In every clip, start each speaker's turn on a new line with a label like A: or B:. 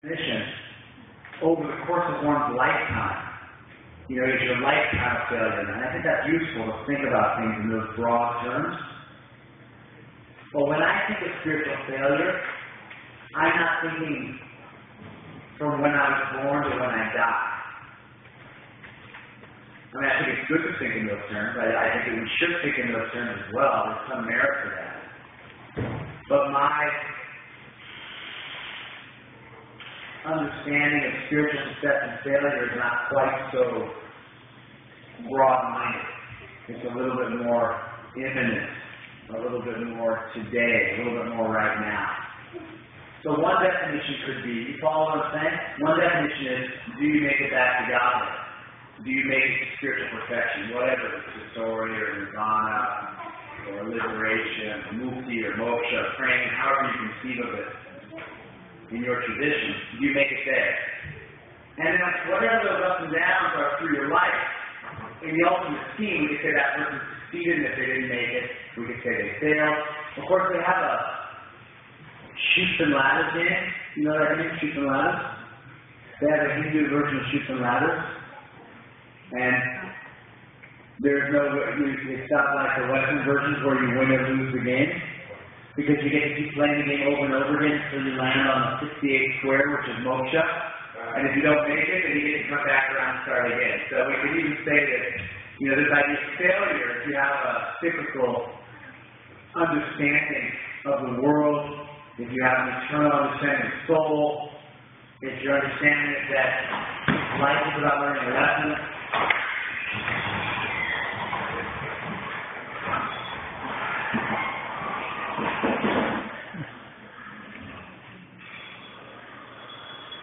A: definition over the course of one's lifetime. You know, is your lifetime of failure? And I think that's useful to think about things in those broad terms. But when I think of spiritual failure, I'm not thinking from when I was born to when I die. I mean, I think it's good to think in those terms. I think that we should think in those terms as well. There's some merit to that. But my understanding of spiritual success and failure is not quite so broad-minded. It's a little bit more imminent, a little bit more today, a little bit more right now. So one definition could be, you follow what I'm saying? One definition is, do you make it back to God? Do you make it to spiritual perfection? Whatever, satori or nirvana, or liberation, mukti or moksha, praying, however you conceive of it in your tradition, do you make it there? And then whatever those ups and downs are through your life, in the ultimate scheme, we could say that person succeeded, and if they didn't make it, we could say they failed. Of course, they have a Chutes and Ladders game. You know that game, Chutes and Ladders? They have a Hindu version of Chutes and Ladders. And there's no, it's not like the Western versions where you win or lose the game. Because you get to keep playing the game over and over again until you land on the 68th square, which is moksha. And if you don't make it, then you get to come back around and start again. So we could even say that, you know, this idea of failure, if you have a typical understanding of the world, if you have an eternal understanding of soul, if your understanding is that life is about learning a lesson,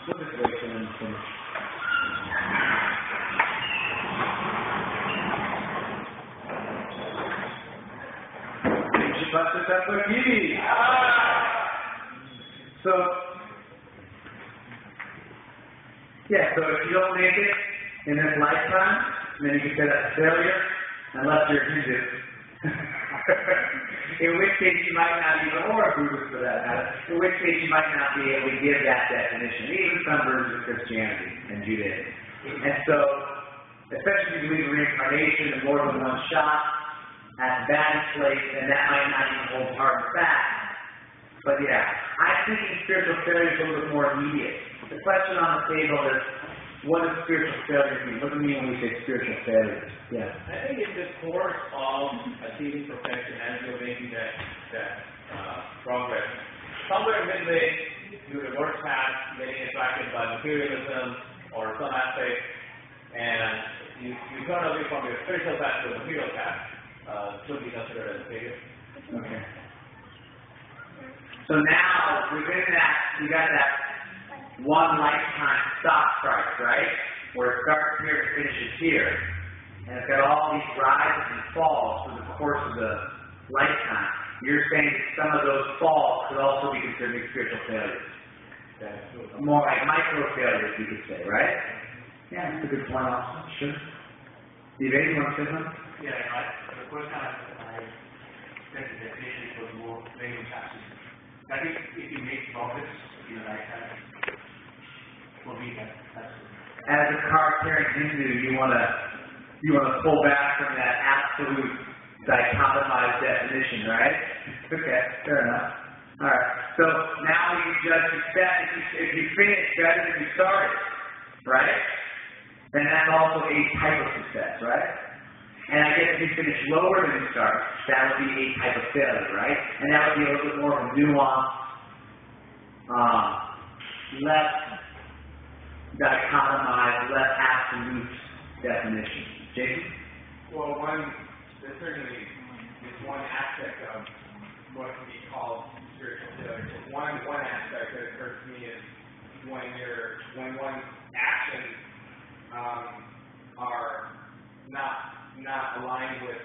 A: look this way for them to finish. So, yeah, so if you don't make it in this lifetime, then you can say that's a failure, unless you're Hindu. In which case you might not even, or a Buddhist for that matter, in which case you might not be able to give that definition, even some versions of Christianity and Judaism. And so, especially if you believe in reincarnation and more than one shot at that place, then that might not even hold hard and fast. But yeah, I think spiritual failure is a little bit more immediate. The question on the table is, what does spiritual failure mean? What do we mean when we say spiritual failure? Yeah.
B: I think in the course of achieving perfection, as you're making that progress, somewhere midway you revert back, getting attracted by materialism or some aspect, and you turn away from your spiritual path to the material path. Should be considered as a failure.
A: Okay. So now, within that, we got that one lifetime stock price, right? Where it starts here and finishes here. And it's got all these rises and falls through the course of the lifetime. You're saying that some of those falls could also be considered spiritual failures. More like micro failures, you could say, right? Yeah, that's a good point also. Sure. Steve, you want to say something?
C: Yeah, the first time I said the definition was more very taxes. I think if you make profits in a lifetime, for me that's good.
A: As a card-carrying Hindu, you want to pull back from that absolute dichotomized definition, right? Okay, fair enough. All right. So now you judge success. If you finish better than you started, right? Then that's also a type of success, right? And I guess if you finish lower than you start, that would be a type of failure, right? And that would be a little bit more of a nuanced, less dichotomized, less absolute definition. Jason?
B: Well, there certainly is one aspect of what can be called spiritual failure. So one aspect that occurs to me is when one's actions are not aligned with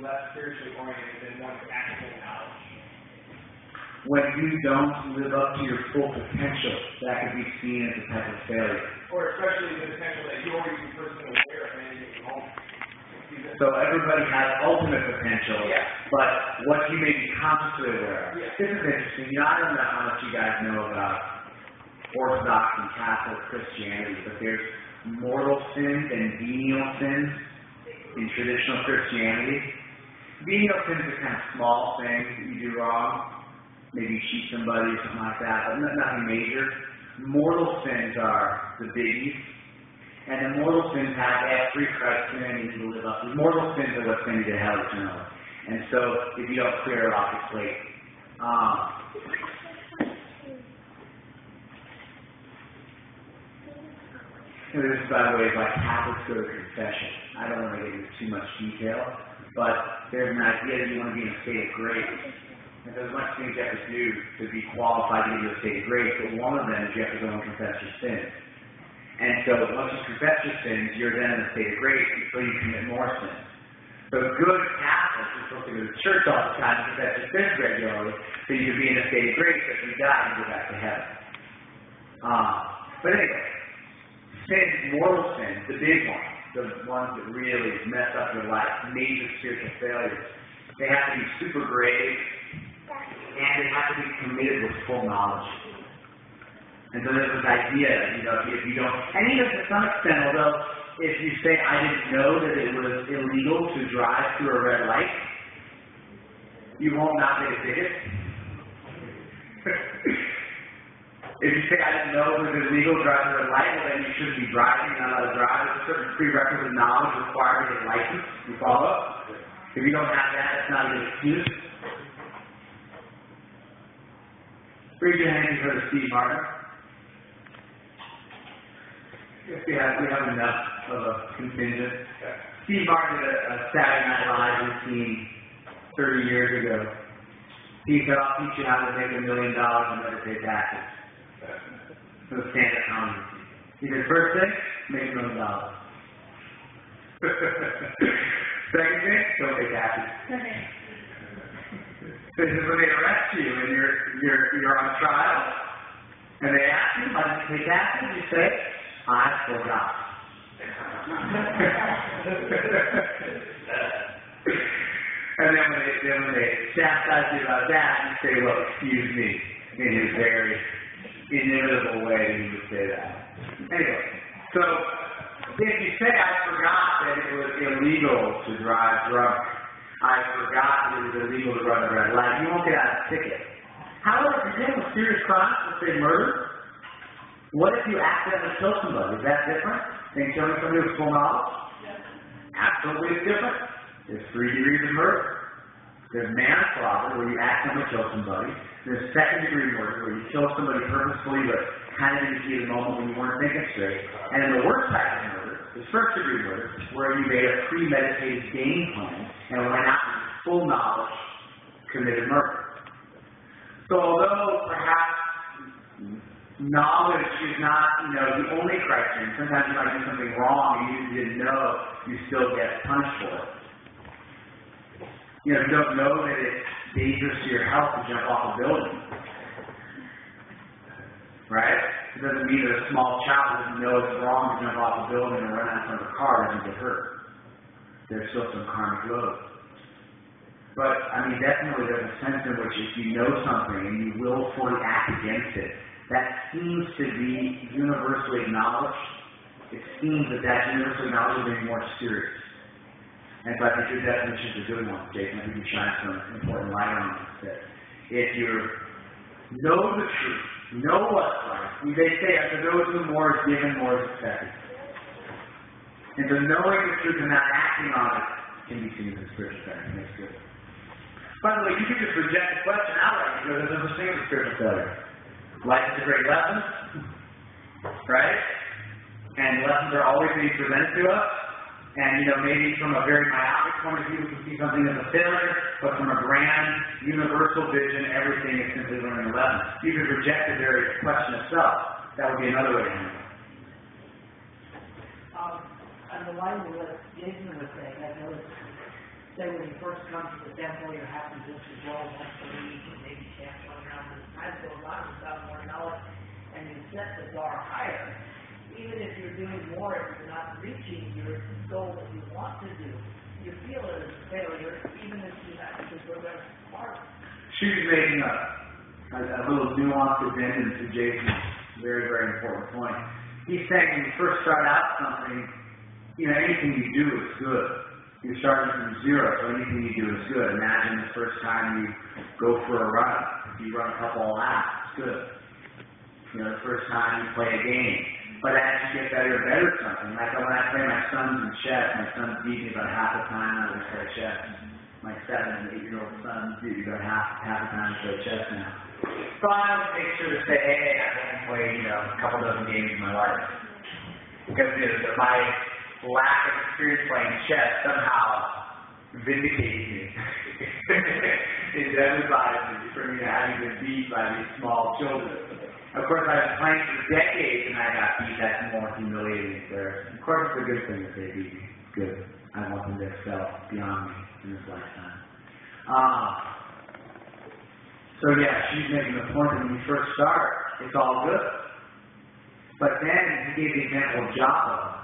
B: less spiritually oriented than one's actual knowledge.
A: When you don't live up to your full potential, that could be seen as a type of failure.
B: Or especially the potential that you're already personally aware of anything at the moment.
A: So everybody has ultimate potential,
B: Yeah.
A: but what you may be consciously aware of.
B: Yeah.
A: This is interesting. You know, I don't know how much you guys know about Orthodox and Catholic Christianity, but there's mortal sins and venial sins in traditional Christianity. Venial sins are kind of small things that you do wrong. Maybe you cheat somebody or something like that, but nothing major. Mortal sins are the biggies. And the mortal sins they have free criteria you need to live up to. Mortal sins are what send you to hell eternally. And so if you don't clear it off your plate. This, by the way, is like Catholics go to confession. I don't want to get into too much detail, but there's an idea that you want to be in a state of grace. And there's much things you have to do to be qualified to get into a state of grace, but one of them is you have to go and confess your sins. And so once you confess your sins, you're then in a state of grace until you commit more sins. So good Catholics are supposed to go to church all the time and confess your sins regularly, so you can be in a state of grace that you die and go back to heaven. But anyway, sins, mortal sins, the big ones, the ones that really mess up your life, major spiritual failures, they have to be super grave, and they have to be committed with full knowledge. And so there's this idea, if you don't, and even to some extent, although if you say, I didn't know that it was illegal to drive through a red light, you won't not get a ticket. If you say, I didn't know it was illegal to drive through a red light, well, then you shouldn't be driving, you're not allowed to drive. There's a certain prerequisite knowledge required to get a license. You follow? If you don't have that, it's not a good excuse. Raise your hand if you've heard of Steve Martin. Yes, we have enough of a contingent. Steve Martin did a Saturday Night Live routine 30 years ago. He said, I'll teach you how to make $1 million and never pay taxes. So the stand-up comedy routine. He said, first thing, make $1 million. Second thing, don't pay taxes. This is when they arrest you and you're on trial, and they ask you, why did you pay taxes? You say, I forgot. And then when they chastise you about that, you say, well, excuse me, in his very inimitable way you would say that. Anyway, so if you say, I forgot that it was illegal to drive drunk, I forgot that it was illegal to run a red light, you won't get out of the ticket. However, if you're dealing with serious crimes, let's say murder, what if you accidentally kill somebody? Is that different than killing somebody with full knowledge? Yes. Absolutely it's different. There's 3 degrees of murder. There's manslaughter, where you accidentally kill somebody. There's second-degree murder, where you kill somebody purposefully, but kind of in the heat of the moment when you weren't thinking straight. And then the worst type of murder is first-degree murder, where you made a premeditated game plan and went out with full knowledge, committed murder. So although perhaps knowledge is not, the only criterion. Sometimes you might do something wrong and you didn't know, you still get punished for it. If you don't know that it's dangerous to your health to jump off a building. Right? It doesn't mean that a small child doesn't know it's wrong to jump off a building and run out in front of a car and get hurt. There's still some karmic load. But, definitely there's a sense in which if you know something and you willfully act against it, that seems to be universally acknowledged. It seems that universally acknowledged is being more serious. And so I think your definition is a good one, Jason. I think you shine some important light on this. If you know the truth, know what's right, they say, after those who more is given, more is expected. And so knowing the truth and not acting on it can be seen as a spiritual failure. It makes good. By the way, you can just reject the question outright because there's no such thing as a spiritual failure. Life is a great lesson, right? And lessons are always being presented to us. And, maybe from a very myopic point of view, we can see something as a failure, but from a grand, universal vision, everything is simply learning a lesson. You could reject the very question itself. That would be another way to handle it.
D: On the line with what Jason was saying, I noticed that when you first come to the temple, you're having just to go once a week and maybe chant one round. As time goes on, you got more knowledge, and you set the bar higher. Even if you're doing more, if you're not reaching your goal that you want to do, you feel it as a failure, even if you actually progress hard.
A: She's making a little nuanced addendum to Jason's very, very important point. He's saying when you first start out something, anything you do is good. You're starting from zero, so anything you do is good. Imagine the first time you go for a run. If you run a couple of laps, it's good. The first time you play a game. But as you get better and better at something, like when I play my sons in chess, my sons beat me about half the time I would play chess. My 7 and 8-year-old sons beat me about half the time I play chess now. So I always make sure to say, hey, I haven't played, a couple dozen games in my life. Because my lack of experience playing chess somehow vindicates me. It justifies me for me having been beat by these small children. Of course, I was playing for decades and I got beat. That's more humiliating and embarrassing. Of course, it's a good thing that they beat me. It's good. I want them to excel beyond me in this lifetime. So yeah, she's making the point that when you first start, it's all good. But then he gave the example of Java.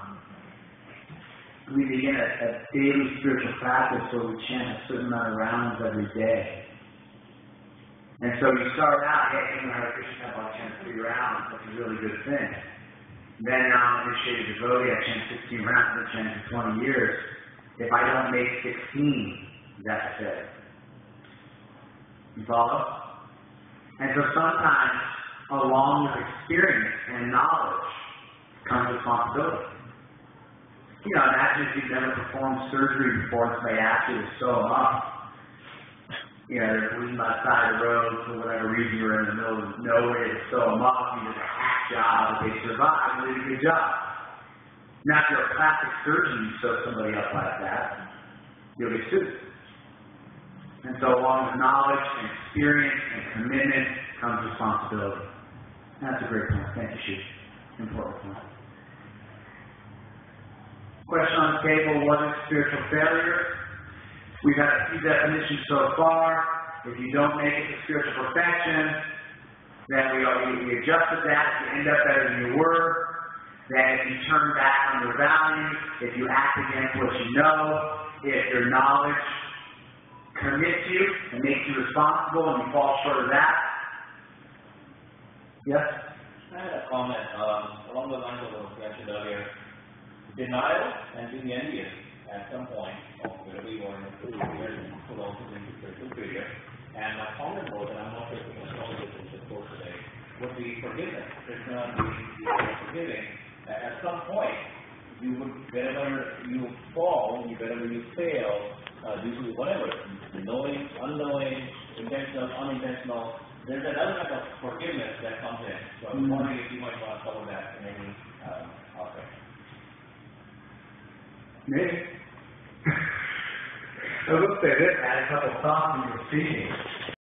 A: We begin a daily spiritual practice where we chant a certain amount of rounds every day. And so you start out, hey, Hare Krishna, I chant 3 rounds. That's a really good thing. Then I'm an initiated devotee, I chant 16 rounds, I've been chanting for 20 years. If I don't make 16, that's it. You follow? And so sometimes, along with experience and knowledge, comes responsibility. Imagine if you've never performed surgery before and somebody asked you to sew them up. They're bleeding by the side of the road for whatever reason you're in the middle of nowhere to sew them up. You did a hack job, but they survived. You did a good job. Now, if you're a plastic surgeon, you sew somebody up like that, you'll get sued. And so along with knowledge and experience and commitment comes responsibility. That's a great point. Thank you, Chief. Important point. Question on the table, what is spiritual failure? We've had a few definitions so far. If you don't make it to spiritual perfection, then we adjusted that. If you end up better than you were, then if you turn back on your values, if you act against what you know, if your knowledge commits you and makes you responsible and you fall short of that. Yes?
B: I had a comment along the lines of what you mentioned earlier. Denial and being envious at some point of whether you are in a career could also be a spiritual failure. And my comment was, and I'm not sure if we can cover this in the course today, would be forgiveness. Krishna being forgiving. At some point, you would, wherever you fall, wherever you fail, due to whatever, knowing, unknowing, intentional, unintentional, there's an element of forgiveness that comes in. So I'm wondering if you might want to cover that in any aspect.
A: Maybe. I will say this, I had a couple thoughts when you were speaking.